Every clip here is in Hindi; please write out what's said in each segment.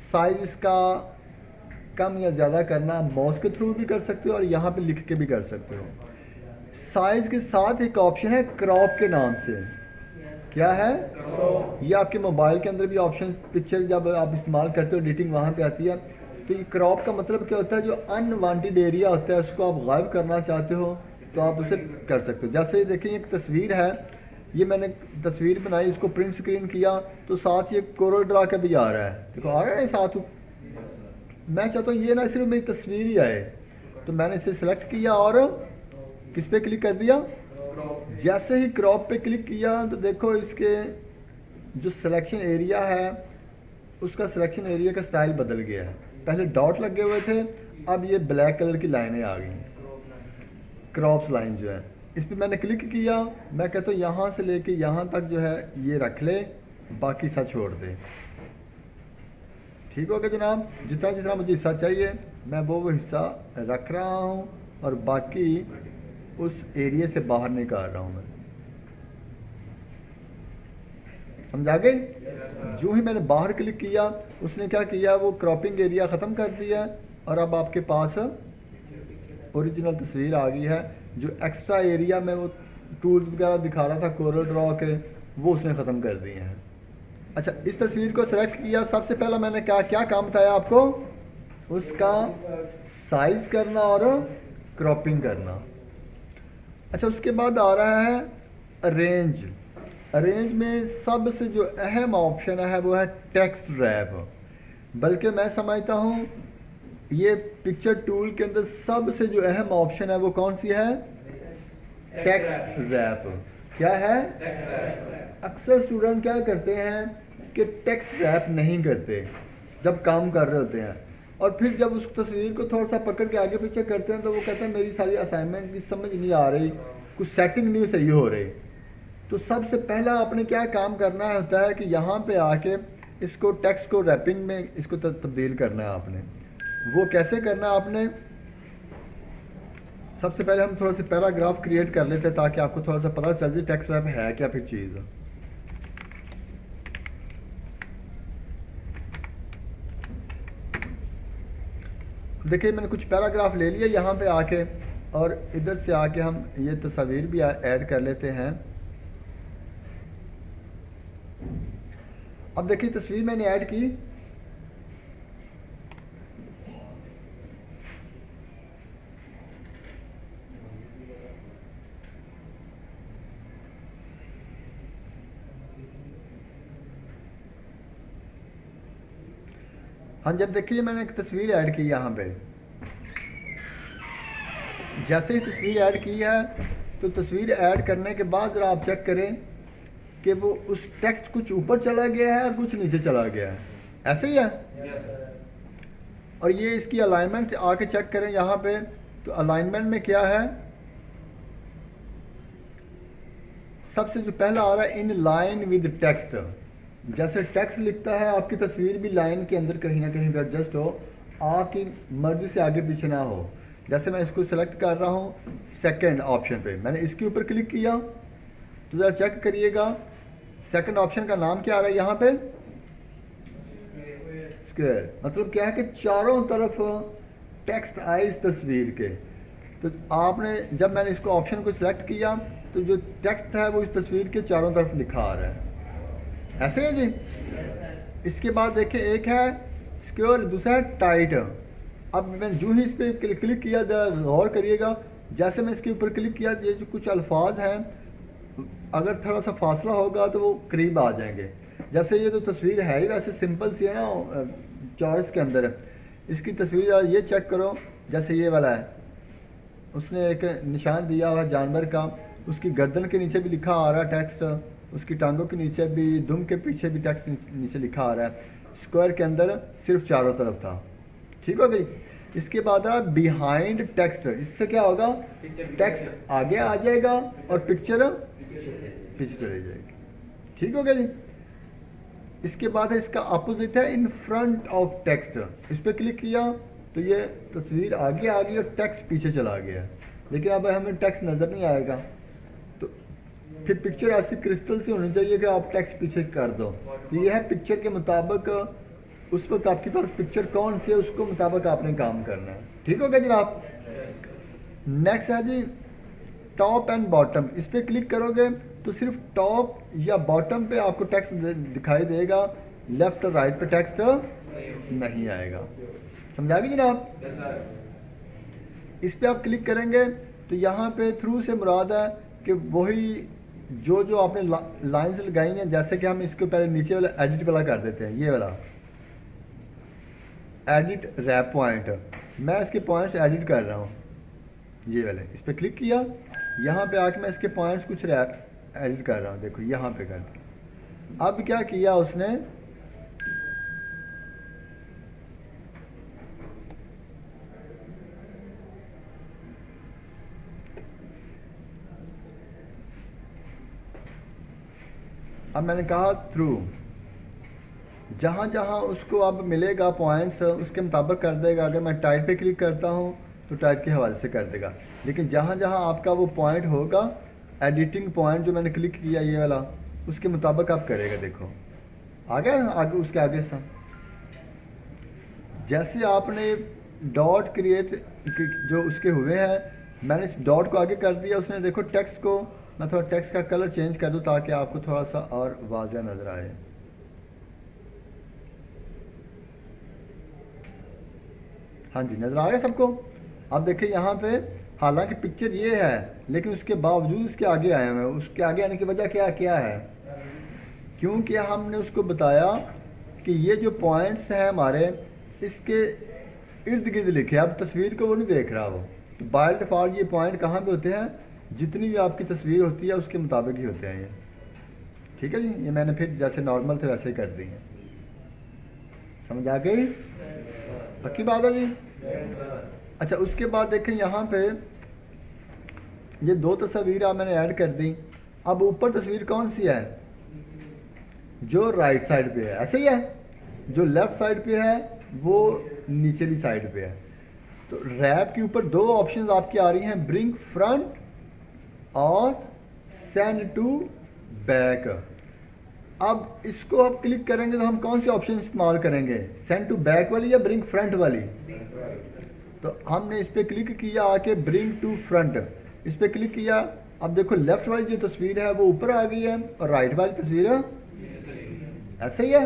साइज इसका कम या ज़्यादा करना माउस के थ्रू भी कर सकते हो और यहाँ पे लिख के भी कर सकते हो। साइज के साथ एक ऑप्शन है क्रॉप के नाम से। क्या है? ये आपके मोबाइल के अंदर भी ऑप्शन, पिक्चर जब आप इस्तेमाल करते हो एडिटिंग वहाँ पे आती है। तो ये क्रॉप का मतलब क्या होता है, जो अनवांटेड एरिया होता है उसको आप गायब करना चाहते हो तो आप उसे कर सकते हो। जैसे देखिए एक तस्वीर है, ये मैंने तस्वीर बनाई, इसको प्रिंट स्क्रीन किया तो साथ ये कोरल ड्रा का भी आ रहा है, देखो आ रहा है साथ। मैं चाहता हूँ ये ना सिर्फ मेरी तस्वीर ही आए, तो मैंने इसे सेलेक्ट किया और किस पे क्लिक कर दिया। जैसे ही क्रॉप पे क्लिक किया तो देखो इसके जो सिलेक्शन एरिया है उसका सिलेक्शन एरिया का स्टाइल बदल गया है। पहले डॉट लगे हुए थे, अब ये ब्लैक कलर की लाइनें आ गई, क्रॉप्स लाइन जो है। इस पर मैंने क्लिक किया, मैं कहता हूँ यहाँ से लेके यहाँ तक जो है ये रख ले, बाकी सा छोड़ दे। ठीक हो गया जनाब, जितना जितना मुझे हिस्सा चाहिए मैं वो हिस्सा रख रहा हूँ और बाकी उस एरिया से बाहर निकाल रहा हूँ मैं। समझा गए? जो ही मैंने बाहर क्लिक किया उसने क्या किया, वो क्रॉपिंग एरिया ख़त्म कर दिया और अब आपके पास ओरिजिनल तस्वीर आ गई है। जो एक्स्ट्रा एरिया में वो टूल्स वगैरह दिखा रहा था कोरल ड्रॉ के, वो उसने ख़त्म कर दिए हैं। अच्छा, इस तस्वीर को सेलेक्ट किया, सबसे पहला मैंने क्या क्या काम बताया आपको, उसका साइज करना और क्रॉपिंग करना। अच्छा, उसके बाद आ रहा है अरेंज। अरेंज में सबसे जो अहम ऑप्शन है वो है टेक्स्ट रैप, बल्कि मैं समझता हूँ ये पिक्चर टूल के अंदर सबसे जो अहम ऑप्शन है वो कौन सी है, टेक्स्ट रैप। क्या है? अक्सर स्टूडेंट क्या करते हैं कि टेक्स्ट रैप नहीं करते जब काम कर रहे होते हैं, और फिर जब उस तस्वीर को थोड़ा सा पकड़ के आगे पीछे करते हैं तो वो कहते हैं मेरी सारी असाइनमेंट की समझ नहीं आ रही, कुछ सेटिंग नहीं सही हो रही। तो सबसे पहला आपने क्या काम करना होता है कि यहाँ पे आके इसको टेक्स्ट को रैपिंग में इसको तब्दील करना है आपने। वो कैसे करना है आपने, सबसे पहले हम थोड़ा सा पैराग्राफ क्रिएट कर लेते हैं ताकि आपको थोड़ा सा पता चल जाए टेक्स्ट रैप है क्या फिर चीज़। देखिए मैंने कुछ पैराग्राफ ले लिया यहाँ पे आके, और इधर से आके हम ये तस्वीर भी ऐड कर लेते हैं। अब देखिए तस्वीर मैंने ऐड की, हाँ जब देखिए मैंने एक तस्वीर ऐड की यहाँ पे, जैसे ही तस्वीर ऐड की है तो तस्वीर ऐड करने के बाद जरा आप चेक करें कि वो उस टेक्स्ट कुछ ऊपर चला गया है और कुछ नीचे चला गया है, ऐसे ही है। और ये इसकी अलाइनमेंट आके चेक करें यहाँ पे, तो अलाइनमेंट में क्या है, सबसे जो पहला आ रहा है इन लाइन विद टेक्स्ट। जैसे टेक्स्ट लिखता है आपकी तस्वीर भी लाइन के अंदर कहीं ना कहीं एडजस्ट हो, आपकी मर्जी से आगे पीछे ना हो। जैसे मैं इसको सेलेक्ट कर रहा हूँ सेकंड ऑप्शन पे, मैंने इसके ऊपर क्लिक किया तो ज़रा चेक करिएगा सेकंड ऑप्शन का नाम क्या आ रहा है यहाँ पे, स्क्वायर। मतलब क्या है कि चारों तरफ टेक्स्ट आए इस तस्वीर के। तो आपने जब मैंने इसको ऑप्शन को सिलेक्ट किया तो जो टेक्स्ट है वो इस तस्वीर के चारों तरफ लिखा आ रहा है, ऐसे है जी। इसके बाद देखिए एक है स्क्वायर, दूसरा है टाइट। अब मैं जो ही इस पर क्लिक किया, गौर करिएगा जैसे मैं इसके ऊपर क्लिक किया, ये जो कुछ अल्फाज हैं अगर थोड़ा सा फासला होगा तो वो करीब आ जाएंगे। जैसे ये तो तस्वीर है ही वैसे सिंपल सी है ना, चॉइस के अंदर इसकी तस्वीर ये चेक करो, जैसे ये वाला है उसने एक निशान दिया हुआ जानवर का, उसकी गर्दन के नीचे भी लिखा आ रहा है टेक्स्ट, उसकी टांगों के नीचे भी, दुम के पीछे भी टेक्स्ट नीचे लिखा आ रहा है। स्क्वायर के अंदर सिर्फ चारों तरफ था, ठीक हो गई। इसके बाद आ बिहाइंड टेक्स्ट, इससे क्या होगा, टेक्स्ट आगे आ जाएगा और पिक्चर पीछे चली जाएगी, ठीक हो गया जी। इसके बाद है इसका अपोजिट है इन फ्रंट ऑफ टेक्स्ट, इस पर क्लिक किया तो ये तस्वीर आगे आ गई और टेक्स्ट पीछे चला गया, लेकिन अब हमें टेक्स्ट नज़र नहीं आएगा। तो फिर पिक्चर ऐसी क्रिस्टल सी होनी चाहिए कि आप टेक्स्ट पीछे कर दो। तो ये है पिक्चर के मुताबिक उस वक्त आपके पास पिक्चर कौन सी है, उसको मुताबिक आपने काम करना है। ठीक हो गया जनाब। नेक्स्ट है जी टॉप एंड बॉटम। इस पर क्लिक करोगे तो सिर्फ टॉप या बॉटम पे आपको टेक्स्ट दिखाई देगा, लेफ्ट और राइट पे टेक्स्ट नहीं आएगा। समझा गए जनाब। इस पे आप क्लिक करेंगे तो यहाँ पे थ्रू से मुराद है कि वही जो जो आपने लाइंस लगाई हैं, जैसे कि हम इसको पहले नीचे वाला एडिट वाला कर देते हैं, ये वाला एडिट रैप पॉइंट, मैं इसके पॉइंट्स एडिट कर रहा हूँ, ये वाले। इस पर क्लिक किया, यहाँ पे आके मैं इसके पॉइंट्स कुछ रैप एडिट कर रहा हूँ, देखो यहाँ पे कर दिया। अब क्या किया उसने, अब मैंने कहा थ्रू, जहाँ जहाँ उसको अब मिलेगा पॉइंट्स उसके मुताबिक कर देगा। अगर मैं टाइट पे क्लिक करता हूँ तो टाइट के हवाले से कर देगा, लेकिन जहाँ जहाँ आपका वो पॉइंट होगा, एडिटिंग पॉइंट जो मैंने क्लिक किया ये वाला, उसके मुताबिक आप करेगा। देखो आ गया आगे, उसके आगे सा जैसे आपने डॉट क्रिएट जो उसके हुए हैं, मैंने इस डॉट को आगे कर दिया, उसने देखो टेक्स्ट को मैं थोड़ा टेक्स्ट का कलर चेंज कर दूं ताकि आपको थोड़ा सा और वाज़ेह नजर आए। हाँ जी, नजर आ गया सबको। अब देखिए यहाँ पे हालांकि पिक्चर ये है, लेकिन उसके बावजूद उसके आगे आए हुए हैं। उसके आगे आने की वजह क्या क्या है, क्योंकि हमने उसको बताया कि ये जो पॉइंट्स हैं हमारे, इसके इर्द गिर्द लिखे। अब तस्वीर को वो नहीं देख रहा वो, तो बाय डिफॉल्ट ये पॉइंट कहाँ पे होते हैं, जितनी भी आपकी तस्वीर होती है उसके मुताबिक ही होते हैं ये। ठीक है जी, ये मैंने फिर जैसे नॉर्मल थे वैसे ही कर दी है। समझ आ गई, पक्की बात है जी। अच्छा, उसके बाद देखें यहाँ पे ये दो तस्वीर मैंने ऐड कर दी। अब ऊपर तस्वीर कौन सी है, जो राइट साइड पे है, ऐसे ही है। जो लेफ्ट साइड पे है वो नीचेली साइड पे है। तो रैप के ऊपर दो ऑप्शंस आपकी आ रही हैं, ब्रिंग फ्रंट और सेंड टू बैक। अब इसको आप क्लिक करेंगे तो हम कौन से ऑप्शन इस्तेमाल करेंगे, सेंड टू बैक वाली या ब्रिंग फ्रंट वाली। तो हमने इस पर क्लिक किया आके ब्रिंग टू फ्रंट, इस पर क्लिक किया। अब देखो लेफ्ट वाली जो तस्वीर है वो ऊपर आ गई है और राइट वाली तस्वीर ऐसे ही है।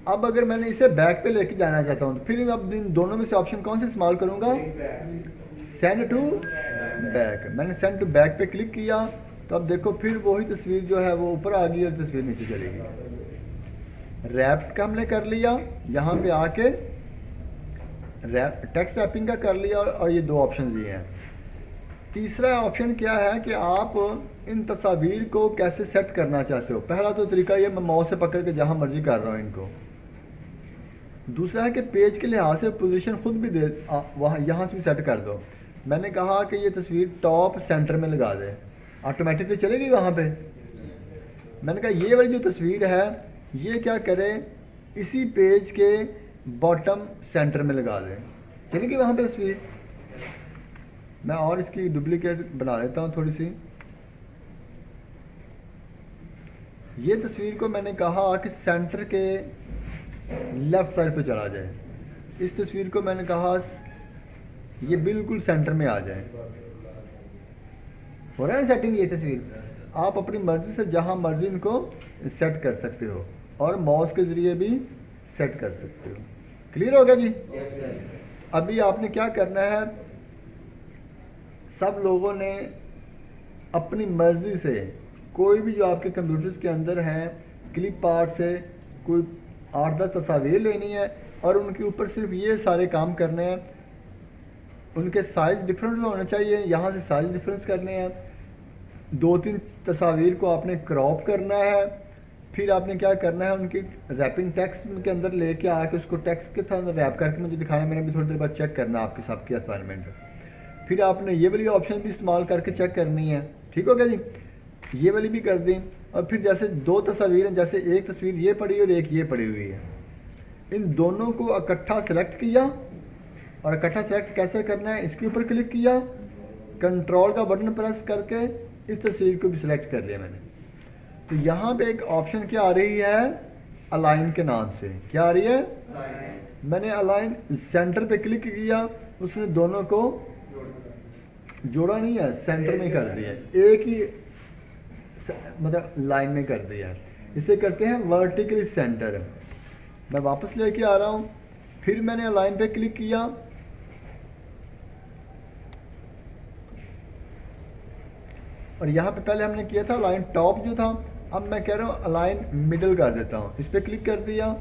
अब अगर मैंने इसे बैक पे लेके जाना चाहता हूँ तो फिर अब इन दोनों में से ऑप्शन कौन से इस्तेमाल करूंगा, सेंड टू बैक। मैंने सेंड टू बैक पे क्लिक किया तो अब देखो फिर वही तस्वीर जो है वो ऊपर आ गई और तस्वीर नीचे चली गई। रैप का हमने कर लिया, यहाँ पे आके टेक्स्ट रैपिंग का कर लिया और ये दो ऑप्शन दिए हैं। तीसरा ऑप्शन क्या है कि आप इन तस्वीर को कैसे सेट करना चाहते हो। पहला तो तरीका ये, मैं माउस से पकड़ के जहाँ मर्जी कर रहा हूँ इनको। दूसरा है कि पेज के लिहाज से पोजीशन खुद भी दे, वहाँ यहाँ से भी सेट कर दो। मैंने कहा कि ये तस्वीर टॉप सेंटर में लगा दे, ऑटोमेटिकली चलेगी वहाँ पे। मैंने कहा ये वाली जो तस्वीर है ये क्या करे, इसी पेज के बॉटम सेंटर में लगा दे, चलेगी वहाँ पे तस्वीर। मैं और इसकी डुप्लीकेट बना लेता हूँ थोड़ी सी। ये तस्वीर को मैंने कहा कि सेंटर के लेफ्ट साइड पे चला जाए। इस तस्वीर को मैंने कहा ये बिल्कुल सेंटर में आ जाए। हो रहा है सेटिंग। ये तस्वीर आप अपनी मर्जी से जहां मर्जी इनको सेट कर सकते हो और माउस के जरिए भी सेट कर सकते हो। क्लियर हो गया जी। अभी आपने क्या करना है, सब लोगों ने अपनी मर्जी से कोई भी जो आपके कंप्यूटर्स के अंदर हैं, क्लिप आर्ट से कोई 8-10 तस्वीर लेनी है और उनके ऊपर सिर्फ ये सारे काम करने हैं। उनके साइज़ डिफरेंट होने चाहिए, यहाँ से साइज़ डिफरेंस करने हैं। 2-3 तस्वीर को आपने क्रॉप करना है। फिर आपने क्या करना है, उनकी रैपिंग टेक्स्ट के अंदर लेके आके उसको टेक्स्ट के साथ रैप करके मुझे दिखाना है। मैंने भी थोड़ी देर बाद चेक करना है आपके सबकी असाइनमेंट। फिर आपने ये वाली ऑप्शन भी इस्तेमाल करके चेक करनी है। ठीक हो गया जी, ये वाली भी कर दें। और फिर जैसे 2 तस्वीर हैं, जैसे एक तस्वीर ये पड़ी और एक ये पड़ी हुई है, इन दोनों को इकट्ठा सेलेक्ट किया। और इकट्ठा सेलेक्ट कैसे करना है, इसके ऊपर क्लिक किया, कंट्रोल का बटन प्रेस करके इस तस्वीर को भी सिलेक्ट कर लिया मैंने। तो यहाँ पे एक ऑप्शन क्या आ रही है, अलाइन के नाम से। क्या आ रही है? मैंने अलाइन सेंटर पे क्लिक किया, उसने दोनों को जोड़ा नहीं है, सेंटर में कर दिया, एक ही मतलब लाइन में कर दिया है। इसे करते हैं वर्टिकली सेंटर। मैं वापस लेके आ रहा हूँ, फिर मैंने अलाइन पे क्लिक किया, और यहाँ पे पहले हमने किया था अलाइन टॉप जो था, अब मैं कह रहा हूँ अलाइन मिडल कर देता हूँ। इस पर क्लिक कर दिया,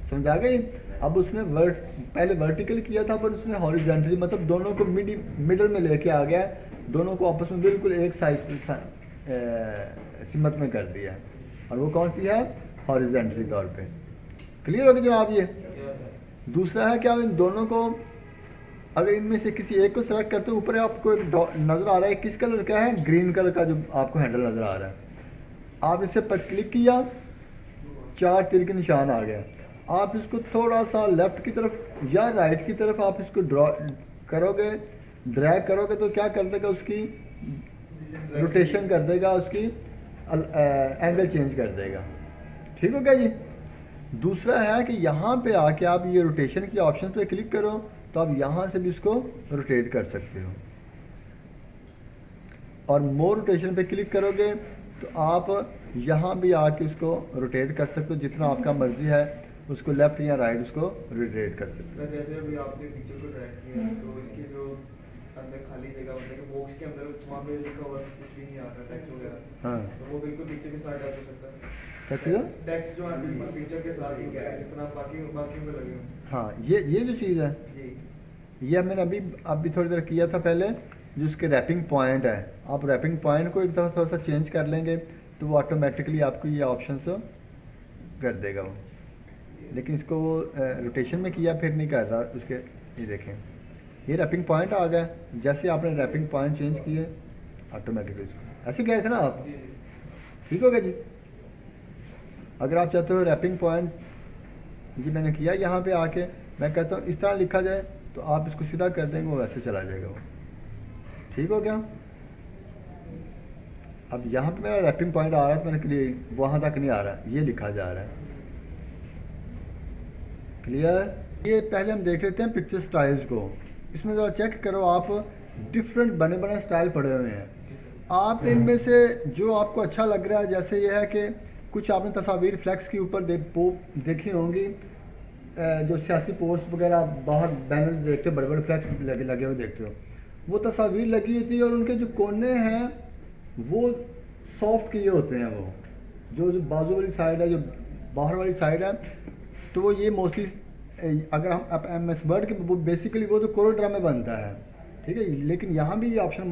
समझ आ गई? अब उसने पहले वर्टिकल किया था, पर उसने हॉरिजॉन्टली मतलब दोनों को मिडल में लेके आ गया, दोनों को आपस में बिल्कुल एक साइज सिमत में कर दिया, और वो कौन सी है? हॉरिजॉन्टली तौर पे। क्लियर हो गया जनाब? ये दूसरा है कि आप इन दोनों को, अगर इनमें से किसी एक को सेलेक्ट करते हो, ऊपर आपको एक नज़र आ रहा है, किस कलर का है? ग्रीन कलर का जो आपको हैंडल नज़र आ रहा है। आप इसे पर क्लिक किया, 4 तीर के निशान आ गया। आप इसको थोड़ा सा लेफ्ट की तरफ या राइट की तरफ आप इसको ड्रॉ करोगे, ड्रैग करोगे, तो क्या कर देगा? उसकी रोटेशन कर देगा, उसकी एंगल चेंज कर देगा। ठीक हो गया जी? दूसरा है कि यहाँ पे आके आप ये रोटेशन की ऑप्शन पे क्लिक करो, तो आप यहाँ से भी इसको रोटेट कर सकते हो, और मोर रोटेशन पे क्लिक करोगे तो आप यहाँ भी आके उसको रोटेट कर सकते हो, जितना आपका मर्जी है उसको लेफ्ट या राइट उसको रोटेट कर सकते हो। जैसे अभी आपने पिक्चर को ड्रैग किया तो इसकी जो अंदर खाली जगह मतलब कि बॉक्स के अंदर वहाँ पे लिखा हुआ कुछ भी नहीं आता टेक्स्ट वगैरह, हाँ, तो वो बिल्कुल पिक्चर के साथ ऐड हो सकता है। कैसे? टेक्स्ट जो है बिल्कुल पिक्चर के साथ ही है, जिस तरह बाकी में लगे हुए। हाँ, ये जो चीज़ है, जी, ये मैंने अभी थोड़ी देर किया था पहले, जो उसके रैपिंग पॉइंट है, आप रैपिंग पॉइंट को एक दफ़ा थोड़ा सा चेंज कर लेंगे तो वो ऑटोमेटिकली आपको ये ऑप्शन कर देगा वो। लेकिन इसको वो रोटेशन में किया फिर नहीं कर रहा उसके। ये देखें, ये रैपिंग पॉइंट आ गया, जैसे आपने रैपिंग पॉइंट चेंज किए ऑटोमेटिकली इसको ऐसे गए थे ना आप। ठीक हो गया जी? अगर आप चाहते हो रैपिंग पॉइंट, ये मैंने किया यहाँ पे आके, मैं कहता हूँ इस तरह लिखा जाए, तो आप इसको सीधा कर देंगे, वो वैसे चला जाएगा वो। ठीक हो गया? अब यहाँ पे मेरा रैपिंग पॉइंट आ रहा है, तो मैंने क्लियर वहाँ तक नहीं आ रहा, ये लिखा जा रहा है। क्लियर? ये पहले हम देख लेते हैं पिक्चर स्टाइल्स को। इसमें ज़रा चेक करो, आप डिफरेंट बने बने स्टाइल पड़े हुए हैं। आप इनमें से जो आपको अच्छा लग रहा है, जैसे ये है कि कुछ आपने तस्वीर फ्लैक्स के ऊपर देखी होंगी, जो सियासी पोस्ट वगैरह बाहर बैनर्स देखते हो, बड़े बड़े फ्लैक्स लगे हुए देखते हो, वो तस्वीर लगी होती है, और उनके जो कोने हैं वो सॉफ्ट किए होते हैं, वो जो बाजू वाली साइड है, जो बाहर वाली साइड है, तो वो ये मोस्टली अगर हम MS वर्ड के बेसिकली वो तो कोरल ड्रा में बनता है। ठीक है, लेकिन यहाँ भी ये ऑप्शन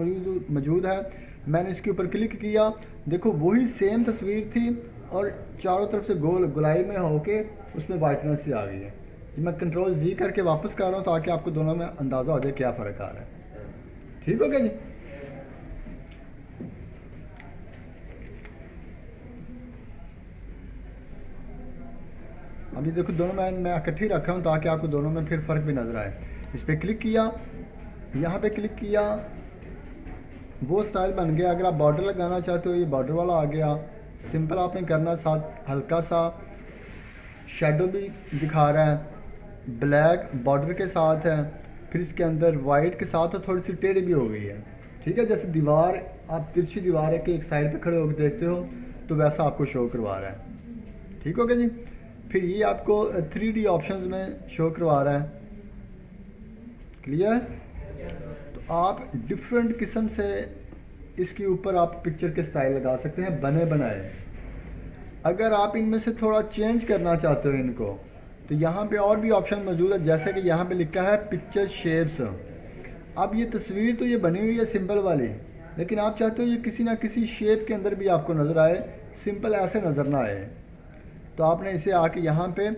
मौजूद है। मैंने इसके ऊपर क्लिक किया, देखो वही सेम तस्वीर थी, और चारों तरफ से गुलाई में होके उसमें वाइटनेस से आ गई है। मैं कंट्रोल Z करके वापस कर रहा हूँ, ताकि आपको दोनों में अंदाज़ा हो जाए क्या फ़र्क आ रहा है। ठीक हो गया जी? अभी देखो दोनों मैं इकट्ठी रख रहा हूँ, ताकि आपको दोनों में फिर फ़र्क भी नज़र आए। इस पर क्लिक किया, यहाँ पे क्लिक किया, वो स्टाइल बन गया। अगर आप बॉर्डर लगाना चाहते हो, ये बॉर्डर वाला आ गया। सिंपल आपने करना, साथ हल्का सा शेडो भी दिखा रहा है, ब्लैक बॉर्डर के साथ है, फिर इसके अंदर वाइट के साथ, और थोड़ी सी टेढ़ी भी हो गई है। ठीक है, जैसे दीवार, आप तिरछी दीवार है कि एक साइड पे खड़े होकर देखते हो, तो वैसा आपको शो करवा रहा है। ठीक हो गया जी? फिर ये आपको 3D ऑप्शंस में शो करवा रहा है। क्लियर? तो आप डिफरेंट किस्म से इसके ऊपर आप पिक्चर के स्टाइल लगा सकते हैं, बने बनाए। अगर आप इनमें से थोड़ा चेंज करना चाहते हो इनको, तो यहाँ पे और भी ऑप्शन मौजूद है, जैसे कि यहाँ पे लिखा है पिक्चर शेप्स। अब ये तस्वीर तो ये बनी हुई है सिंपल वाली, लेकिन आप चाहते हो ये किसी ना किसी शेप के अंदर भी आपको नज़र आए, सिंपल ऐसे नज़र ना आए, तो आपने इसे आके यहाँ पे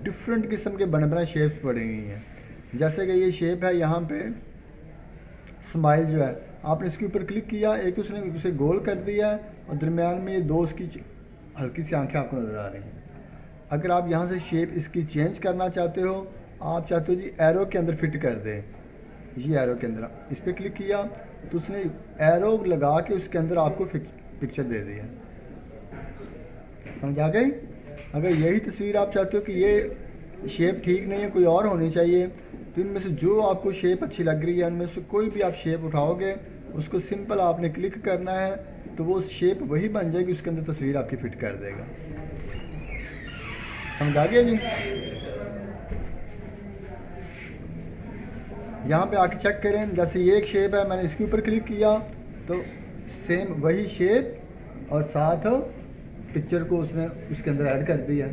डिफरेंट किस्म के बने बनाए शेप्स पड़ी हुई हैं। जैसे कि ये शेप है, यहाँ पे स्माइल जो है, आपने इसके ऊपर क्लिक किया, एक तो उसने उसे गोल कर दिया है, और दरमियान में ये 2 उसकी हल्की सी आंखें आपको नज़र आ रही हैं। अगर आप यहाँ से शेप इसकी चेंज करना चाहते हो, आप चाहते हो जी एरो के अंदर फिट कर दें, ये एरो के अंदर इस पर क्लिक किया, तो उसने एरो लगा के उसके अंदर आपको पिक्चर दे दी है। समझ आ गई। अगर यही तस्वीर आप चाहते हो कि ये शेप ठीक नहीं है, कोई और होनी चाहिए, तो इनमें से जो आपको शेप अच्छी लग रही है उनमें से कोई भी आप शेप उठाओगे, उसको सिंपल आपने क्लिक करना है, तो वो शेप वही बन जाएगी, उसके अंदर तस्वीर आपकी फिट कर देगा। समझ आ गया जी। यहाँ पे आके चेक करें, जैसे ये एक शेप है, मैंने इसके ऊपर क्लिक किया तो सेम वही शेप और साथ पिक्चर को उसने उसके अंदर ऐड कर दिया।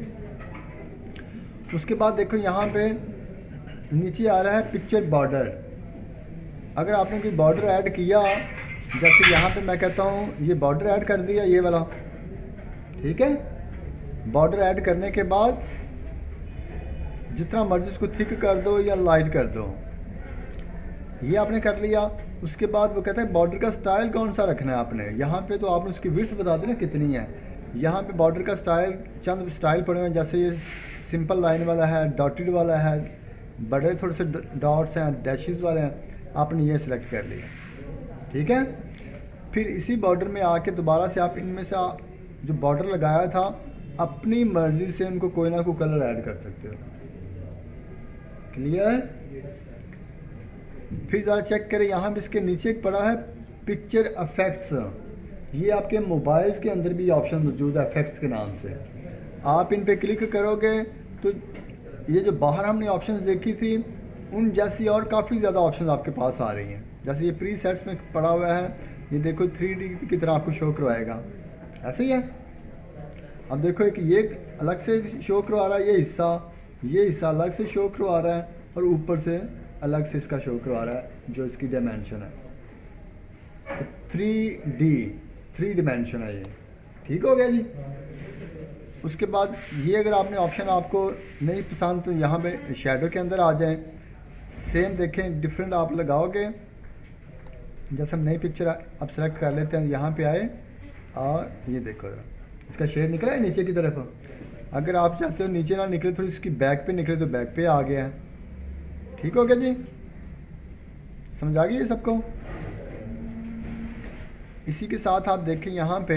उसके बाद देखो यहाँ पे नीचे आ रहा है पिक्चर बॉर्डर। अगर आपने कोई बॉर्डर ऐड किया, जैसे यहाँ पे मैं कहता हूँ ये बॉर्डर ऐड कर दिया, ये वाला, ठीक है। बॉर्डर ऐड करने के बाद जितना मर्जी इसको थिक कर दो या लाइट कर दो, ये आपने कर लिया। उसके बाद वो कहता है बॉर्डर का स्टाइल कौन सा रखना है आपने। यहाँ पे तो आपने उसकी विड्थ बता दी ना कितनी है। यहाँ पे बॉर्डर का स्टाइल, चंद स्टाइल पड़े हुए हैं, जैसे ये सिंपल लाइन वाला है, डॉटेड वाला है, बड़े थोड़े से डॉट्स हैं, डैशेस वाले हैं, आपने ये सिलेक्ट कर लिया, ठीक है। फिर इसी बॉर्डर में आके दोबारा से आप इनमें से जो बॉर्डर लगाया था अपनी मर्जी से उनको कोई ना कोई कलर ऐड कर सकते हो। क्लियर। फिर ज़रा चेक करें, यहाँ भी इसके नीचे एक पड़ा है पिक्चर इफेक्ट्स। ये आपके मोबाइल्स के अंदर भी ऑप्शन मौजूद है इफेक्ट्स के नाम से। आप इन पे क्लिक करोगे तो ये जो बाहर हमने ऑप्शंस देखी थी उन जैसी और काफ़ी ज़्यादा ऑप्शंस आपके पास आ रही हैं। जैसे ये प्री सेट्स में पड़ा हुआ है, ये देखो 3D की तरह आपको शो करवाएगा, ऐसे ही है। अब देखो कि ये अलग से शो करवा रहा है, ये हिस्सा अलग से शो करवा रहा है, और ऊपर से अलग से इसका शो करवा रहा है जो इसकी डायमेंशन है। 3 डिमेंशन है ये, ठीक हो गया जी। उसके बाद ये अगर आपने ऑप्शन आपको नहीं पसंद तो यहाँ पे शैडो के अंदर आ जाएं। सेम देखें डिफरेंट आप लगाओगे। जैसे हम नई पिक्चर अब सेलेक्ट कर लेते हैं, यहाँ पे आए और ये देखो जरा इसका शेड निकला है नीचे की तरफ। अगर आप चाहते हो नीचे ना निकले, थोड़ी इसकी बैक पे निकले, तो बैक पे आ गया है, ठीक हो गया जी। समझ आ गई है सबको। इसी के साथ आप देखें यहाँ पे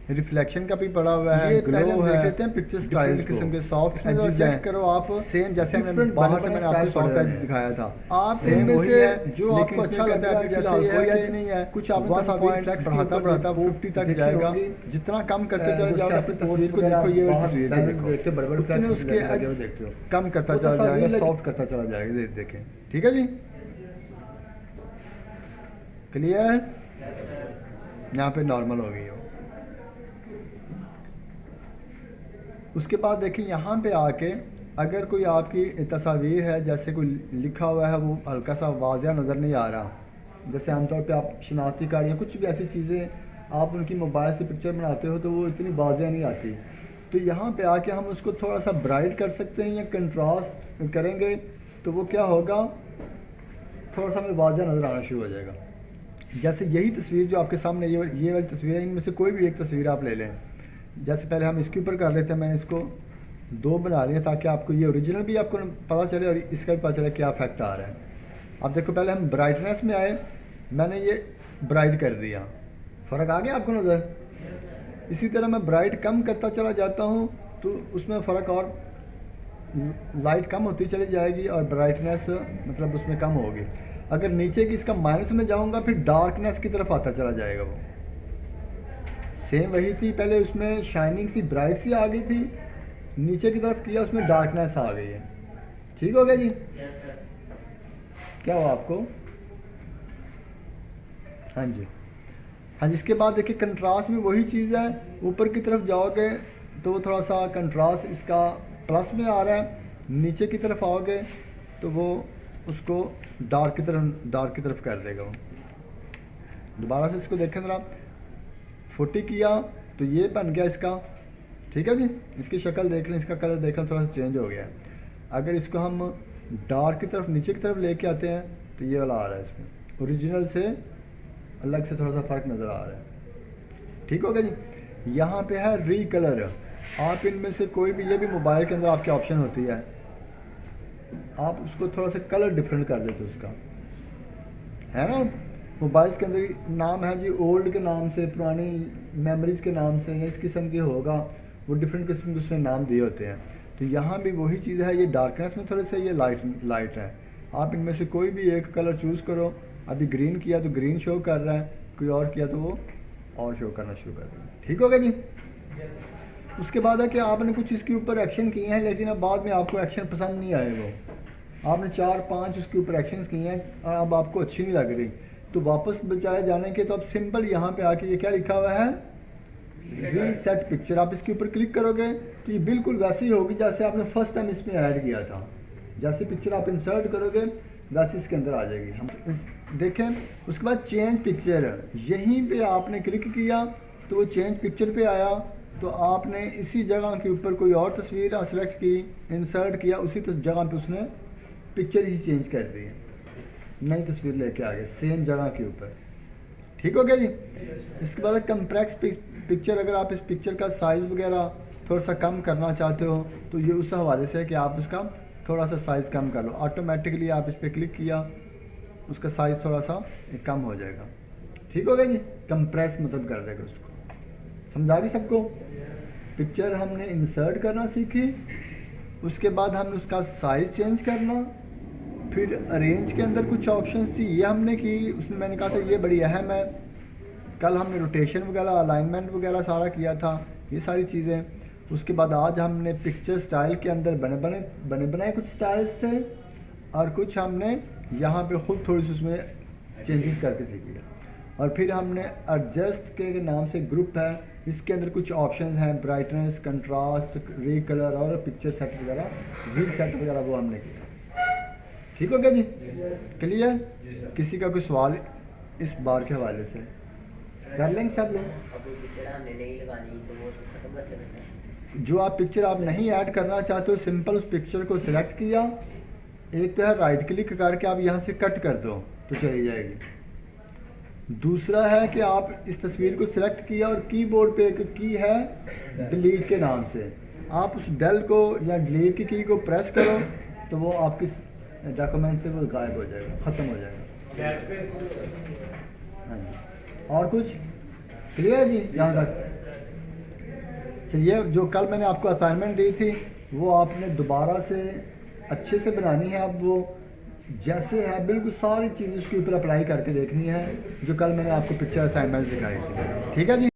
रिफ्लेक्शन का भी पड़ा हुआ है, ग्लो है, देख लेते हैं पिक्चर स्टाइल किस्म के सॉफ्ट एजेस चेक करो आप। सेम जैसे मैंने बाहर से मैंने आपको सॉफ्ट एज दिखाया था, आप इनमें से जो आपको अच्छा लगता है, जैसे कोई एज नहीं है, कुछ आप 1 पॉइंट बढ़ाता 50 तक जाएगा। जितना कम करते चले जाओगे अपनी तस्वीर को, देखो ये वाली तस्वीर देखो बड़े उसके एज देखते हो कम करता चला जाएगा, सॉफ्ट करता चला जाएगा, देखें, ठीक है जी। क्लियर। यहाँ पे नॉर्मल हो गई हो। उसके बाद देखिए यहाँ पे आके अगर कोई आपकी तस्वीर है, जैसे कोई लिखा हुआ है वो हल्का सा वाज़िया नज़र नहीं आ रहा, जैसे आमतौर पे आप शनाख्ती कार्ड या कुछ भी ऐसी चीज़ें आप उनकी मोबाइल से पिक्चर बनाते हो तो वो इतनी वाज़िया नहीं आती, तो यहाँ पे आके हम उसको थोड़ा सा ब्राइट कर सकते हैं या कंट्रास्ट करेंगे तो वो क्या होगा, थोड़ा सा हमें वाज़िया नज़र आना शुरू हो जाएगा। जैसे यही तस्वीर जो आपके सामने ये वाली तस्वीर है, इनमें से कोई भी एक तस्वीर आप ले लें। जैसे पहले हम इसके ऊपर कर लेते हैं, मैंने इसको 2 बना लिया ताकि आपको ये ओरिजिनल भी आपको पता चले और इसका भी पता चले क्या इफेक्ट आ रहा है। अब देखो पहले हम ब्राइटनेस में आए, मैंने ये ब्राइट कर दिया, फ़र्क आ गया आपको नज़र। इसी तरह मैं ब्राइट कम करता चला जाता हूँ तो उसमें फ़र्क और लाइट कम होती चली जाएगी और ब्राइटनेस मतलब उसमें कम होगी। अगर नीचे की इसका माइनस में जाऊँगा फिर डार्कनेस की तरफ आता चला जाएगा। वो सेम वही थी, पहले उसमें शाइनिंग सी ब्राइट सी आ गई थी, नीचे की तरफ किया उसमें डार्कनेस आ गई है, ठीक हो गया जी। क्या हुआ आपको? हाँ जी, हाँ जी। इसके बाद देखिए कंट्रास्ट भी वही चीज़ है, ऊपर की तरफ जाओगे तो वो थोड़ा सा कंट्रास्ट इसका प्लस में आ रहा है, नीचे की तरफ आओगे तो वो उसको डार्क की तरफ कर देगा। वो दोबारा से इसको देखें ज़रा, 40 किया तो ये बन गया इसका, ठीक है जी। इसकी शक्ल देख लें, इसका कलर देख लें, थोड़ा सा चेंज हो गया है। अगर इसको हम डार्क की तरफ नीचे की तरफ लेके आते हैं तो ये वाला आ रहा है, इसमें ओरिजिनल से अलग से थोड़ा सा फ़र्क नज़र आ रहा है, ठीक हो गया जी। यहाँ पे है री कलर, आप इनमें से कोई भी, ये भी मोबाइल के अंदर आपकी ऑप्शन होती है, आप उसको थोड़ा सा कलर डिफरेंट कर देते उसका, है ना। मोबाइल्स के अंदर नाम है जी ओल्ड के नाम से, पुरानी मेमोरीज के नाम से, या इस किस्म के होगा, वो डिफरेंट किस्म के उसने नाम दिए होते हैं। तो यहाँ भी वही चीज़ है, ये डार्कनेस में थोड़े से ये लाइट है। आप इनमें से कोई भी एक कलर चूज़ करो। अभी ग्रीन किया तो ग्रीन शो कर रहा है, कोई और किया तो वो और शो करना शुरू कर देगा। ठीक होगा जी। उसके बाद है कि आपने कुछ इसके ऊपर एक्शन किए हैं, लेकिन अब बाद में आपको एक्शन पसंद नहीं आए। वो आपने 4-5 उसके ऊपर एक्शंस किए हैं और अब आपको अच्छी नहीं लग रही, तो वापस बचाए जाने के तो अब सिंपल यहाँ पे आके ये क्या लिखा हुआ है, रीसेट पिक्चर। आप इसके ऊपर क्लिक करोगे तो ये बिल्कुल वैसी ही होगी जैसे आपने फर्स्ट टाइम इसमें ऐड किया था। जैसे पिक्चर आप इंसर्ट करोगे वैसे इसके अंदर आ जाएगी। हम देखें उसके बाद चेंज पिक्चर, यहीं पे आपने क्लिक किया तो वो चेंज पिक्चर पे आया। तो आपने इसी जगह के ऊपर कोई और तस्वीर सेलेक्ट की, इंसर्ट किया, उसी जगह पे उसने पिक्चर ही चेंज कर दी, नई तस्वीर लेके आ गए सेम जगह के ऊपर। ठीक हो गया जी। इसके बाद कंप्रेस पिक्चर, अगर आप इस पिक्चर का साइज़ वगैरह थोड़ा सा कम करना चाहते हो तो ये उस हवाले से है कि आप उसका थोड़ा सा साइज़ कम कर लो। ऑटोमेटिकली आप इस पर क्लिक किया, उसका साइज़ थोड़ा सा कम हो जाएगा। ठीक हो गया जी। कंप्रेस मतलब कर देगा उसको। समझा गई सबको। पिक्चर हमने इंसर्ट करना सीखी, उसके बाद हमने उसका साइज़ चेंज करना, फिर अरेंज के अंदर कुछ ऑप्शंस थी ये हमने की। उसमें मैंने कहा था ये बड़ी अहम है। कल हमने रोटेशन वगैरह, अलाइनमेंट वगैरह सारा किया था, ये सारी चीज़ें। उसके बाद आज हमने पिक्चर स्टाइल के अंदर बने बनाए कुछ स्टाइल्स थे, और कुछ हमने यहाँ पे खुद थोड़ी सी उसमें चेंजेस करके सीखी। और फिर हमने एडजस्ट के नाम से ग्रुप है, इसके अंदर कुछ ऑप्शंस हैं, ब्राइटनेस, कंट्रास्ट, री कलर और पिक्चर सेट वगैरह, री सेट वगैरह वो हमने किया। ठीक हो गया जी। क्लियर। किसी का कोई सवाल इस बार के हवाले से कर लेंगे सब लोग। जो आप पिक्चर आप नहीं ऐड करना चाहते हो, सिंपल उस पिक्चर को सिलेक्ट किया, एक तो है राइट क्लिक करके आप यहाँ से कट कर दो तो चली जाएगी। दूसरा है कि आप इस तस्वीर को सिलेक्ट किया और कीबोर्ड पे एक की है डिलीट के नाम से, आप उस डेल को या डिलीट की को प्रेस करो तो वो आपकी डॉक्यूमेंट से वो गायब हो जाएगा, ख़त्म हो जाएगा। हाँ जी। और कुछ क्लियर जी यहाँ तक। चलिए, जो कल मैंने आपको असाइनमेंट दी थी वो आपने दोबारा से अच्छे से बनानी है। अब वो जैसे है बिल्कुल सारी चीज़ उसके ऊपर अप्लाई करके देखनी है जो कल मैंने आपको पिक्चर असाइनमेंट दिखाई थी। ठीक है जी।